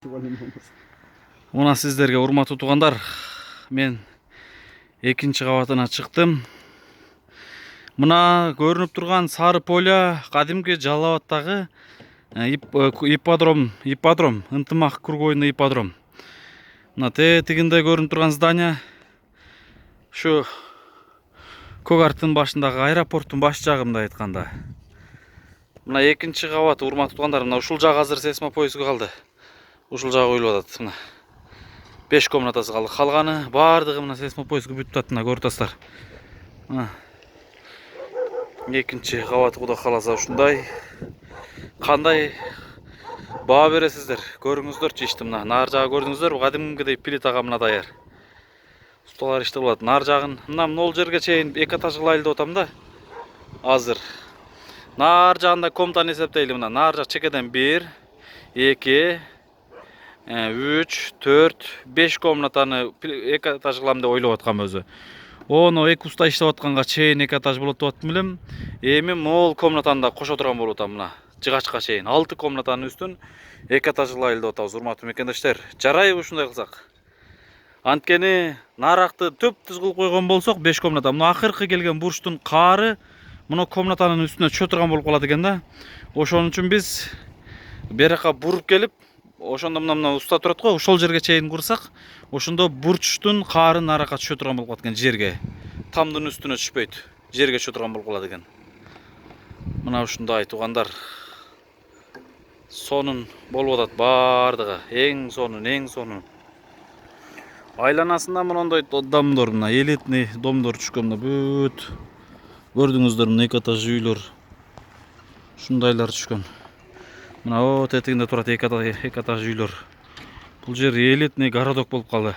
Мына сіздерге урматтуу туугандар, мен экинчи кабатына чыктым. Мына көрүнүп турган сары поля кадимки Жалал Абадтагы ипподром, ынтымак кругойный ипподром. Мына тегинде көрүнүп турган здание ушу көк арктын башындагы аэропорттун баш жагы, мындай айтканда. Мына экинчи кабат, урматтуу туугандар, мына ушул жак азыр сейсмопоездге калды. Ушул жагы уюлуп атат. Мына 5 комнатасы калды. Калганы баардыгы мына сейсмопоездге бүтүп атат. Мына көрүп атасыздар. Экинчи кабаты Кудай кааласа ушундай. Кандай баа бересиздер? Көрүңүздөрчү ишти. Мына нар жагы көрдүңүздөрбү? Кадимгидей плитага мына даяр. Столар иштеп болот. Нар жагын мына могул жерге чейин 2 этаж кылайлы деп атам да. Азыр нар жагында комнатаны эсептейли. Мына нар жак чекеден 1, 2, 3, 4, 5 комнатаны 2 этаж кылам деп ойлоп аткам өзү. Оно 2 уста иштеп атканга чейин 2 этаж болот деп аттым элем. Эми могул комнатаны да кошо турган болуп атам. Мына жыгачка чейин 6 комнатанын үстүн 2 этаж кылайлы деп атабыз, урматтуу мекендештер. Жарайбы ушундай кылсак? Анткени наракты төп-түз кылып койгон болсок 5 комната. Мына акыркы келген бурчтун каары мына комнатанын үстүнө чөө турган болуп калат экен да. Ошон үчүн биз берака буруп келип, ошондо мына уста турат го, ошол жерге чейин курсак, ошондо бурчтун каары наракка түшө турган болуп калат экен жерге. Тамдын үстүнө түшпөйт, жерге түшө турган болуп калат экен. Мына ушундай туугандар. Сонун болуп атат баардыгы, эң сонун. Айланасында мындай домдор, мына элитный домдор түшкөн, мына бүт. Көрдүңүздөр, мына 2 этаж үйлөр. Ушундайлар түшкөн. Мына о тетигинде турат 2 этаж үйлөр. Бул жер элитный городок болуп калды.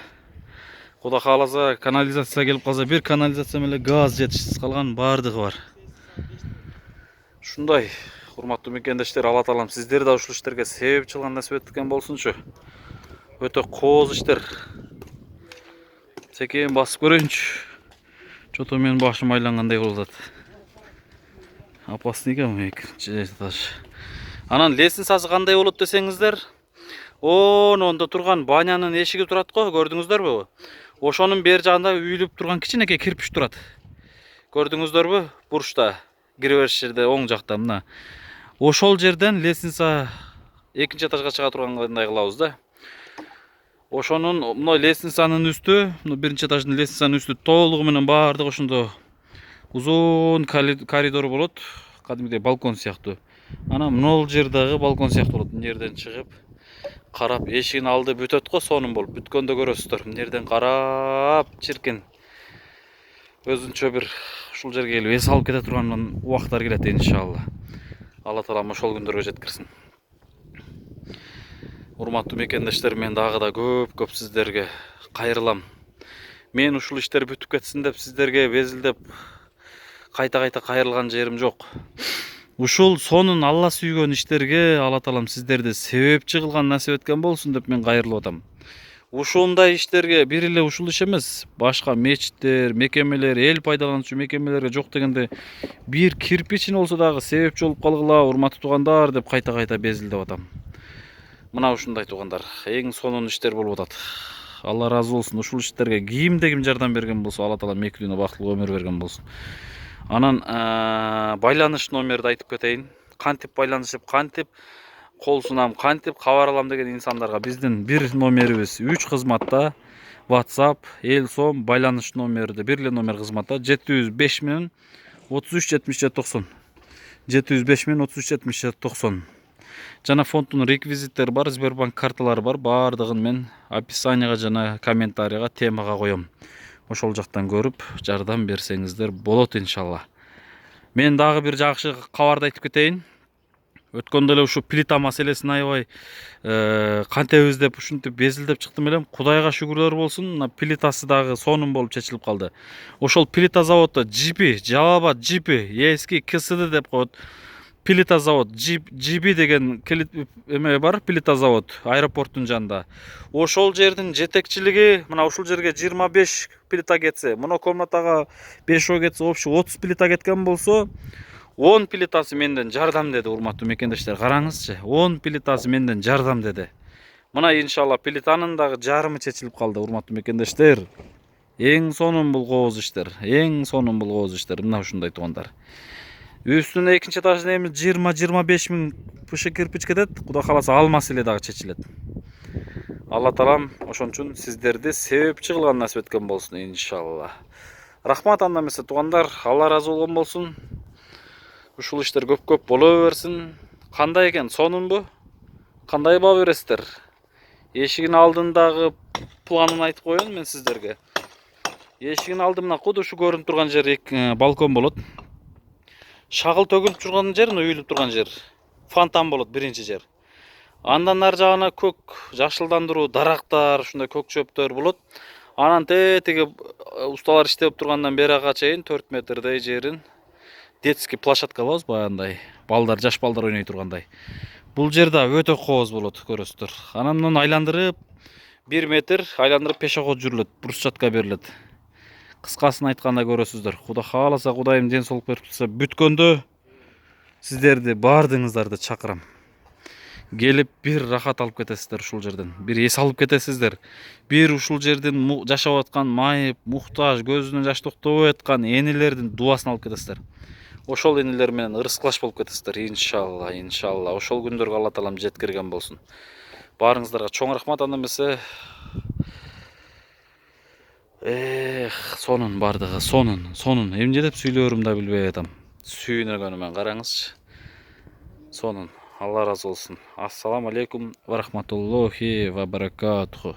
Кудай кааласа, канализация келип калса, бир канализация менен газ жетишсиз калган баардыгы бар. Ушундай, урматтуу мекендештер, Алла таалам сиздер да ушул иштерге себепчи кылган насип эткен болсунчу. Өтө кооз иштер. Секен басып көрөйүнчү. Чото менин башым айлангандай болуп атат. Опасный экен экинчи этаж. Анан лестницасы кандай болот десеңиздер, ондо турган банянын эшиги турат го, көрдүңүздөрбү? Ошонун бер жагында үйүлүп турган кичинекей кирпич турат. Көрдүңүздөрбү? Бурчта, кире бериш жерде оң жакта мына. Ошол жерден лестница экинчи этажга чыга тургандай кылабыз да. Ошонун мына лестницанын үстү, мына биринчи этаждын лестницанын үстү толугу менен баардыгы ошондо узун коридор болот, кадимгидей балкон сыяктуу. Анан могул жердагы балкон сыяктуу болот. Мына жерден чыгып, карап, эшигин алды бүтөт го, сонун болуп. Бүткөндө көрөсүздөр. Мына жерден карап, чиркин. Өзүнчө бир ушул жерге келип эс алып кете турган убактар келет иншалла. Алла таалам ошол күндөргө жеткирсин. Урматтуу мекендештер, мен дагы да көп сиздерге кайрылам. Мен ушул иштер бүтүп кетсин деп сиздерге безилдеп кайта кайрылган жерим жок. Ушул сонун Алла сүйгөн иштерге Алла таалам сиздерди себепчи кылган насип эткен болсун деп мен кайрылып атам. Ушундай иштерге бир эле ушул иш эмес, башка мечиттер, мекемелер, эл пайдалануучу мекемелерге жок дегенде бир кирпичин болсо дагы себепчи болуп калгыла, урматтуу туугандар, деп кайта безилдеп атам. Мына ушундай туугандар, эң сонун иштер болуп атат. Алла разы болсун. Ушул иштерге ким жардам берген болсо, Алла таалам эки дүйнө бактылуу өмүр берген болсун. Анан байланыш номерди айтып кетейин. Кантип байланышып, кантип кол сунам, кантип кабар алам деген инсандарга биздин бир номерибиз 3 кызматта. WhatsApp, Элсом байланыш номерди бир эле номер кызматта 705 менен 33 77 90. 705 менен 33 77 90. Жана фонддун реквизиттери бар, Сбербанк карталары бар. Баардыгын мен описанияга жана комментарийга, темага коем. Ошол жактан көрүп жардам берсеңиздер болот иншалла. Мен дагы бир жакшы кабарды айтып кетейин. Өткөндө эле ушу плита маселесин аябай кантебиз деп ушинтип безилдеп чыктым элем. Кудайга шүгүрлөр болсун, мына плитасы дагы сонун болуп чечилип калды. Ошол плита заводдо GP, Жалал Абад GP, эски КСД деп коет. Плита завод, GB деген эме бар, плита завод, аэропорттун жанында. Ошол жердин жетекчилиги, мына ушул жерге 25 плита кетсе, мына комнатага 5 кетсе, общий 30 плита кеткен болсо, 10 плитасы менден жардам деди, урматтуу мекендештер. Караңызчы, 10 плитасы менден жардам деди. Мына иншалла плитанын дагы жарымы чечилип калды, урматтуу мекендештер. Эң сонун бул кооз иштер. Мына ушундай туугандар. Үстүнө экинчи этаждын эми 20-25 миң пышы кирпич кетет. Кудай кааласа ал маселе дагы чечилет. Алла таалам ошон үчүн сиздерди себепчи кылган насип эткен болсун иншалла. Рахмат анда эмесе туугандар, Алла ыраазы болгон болсун. Ушул иштер көп боло берсин. Кандай экен, сонунбу? Кандай баа бересиздер? Эшигин алдындагы планын айтып коеюн мен сиздерге. Эшигин алдымына куду ушу көрүнүп турган жер балкон болот. Шагыл төгүлүп турган жер, үйүлүп турган жер. Фонтан болот биринчи жер. Андан ар жагына көк жашылдандыруу, дарактар, ушундай көк чөптөр болот. Анан тетиги усталар иштеп тургандан берага чейин 4 метрдей жерин детский площадка болобуз, баягындай. Балдар, жаш балдар ойной тургандай. Бул жер да өтө кооз болот, көрөсүздөр. Анан муну айландырып 1 метр айландырып пешоход жүрүлөт, брусчатка берилет. Кыскасын айтканда көрөсүздөр. Кудай кааласа, Кудайым ден соолук берип турса, бүткөндө сиздерди баардыгыңыздарды чакырам. Келип бир рахат алып кетесиздер ушул жерден. Бир эс алып кетесиздер. Бир ушул жерден жашап аткан майып, муктаж, көзүнөн жаш токтобой аткан энелердин дубасын алып кетесиздер. Ошол энелер менен ырыскылаш болуп кетесиздер иншалла. Ошол күндөргө Алла таалам жеткирген болсун. Баарыңыздарга чоң рахмат анда эмесе. Сонун бардыгы, сонун. Эмне деп сүйлөөрүмдү да билбей атам. Сүйүнөгөнүмөн караңызчы. Сонун. Алла разы болсун. Ассаламу алейкум ва рахматуллахи ва баракатуху.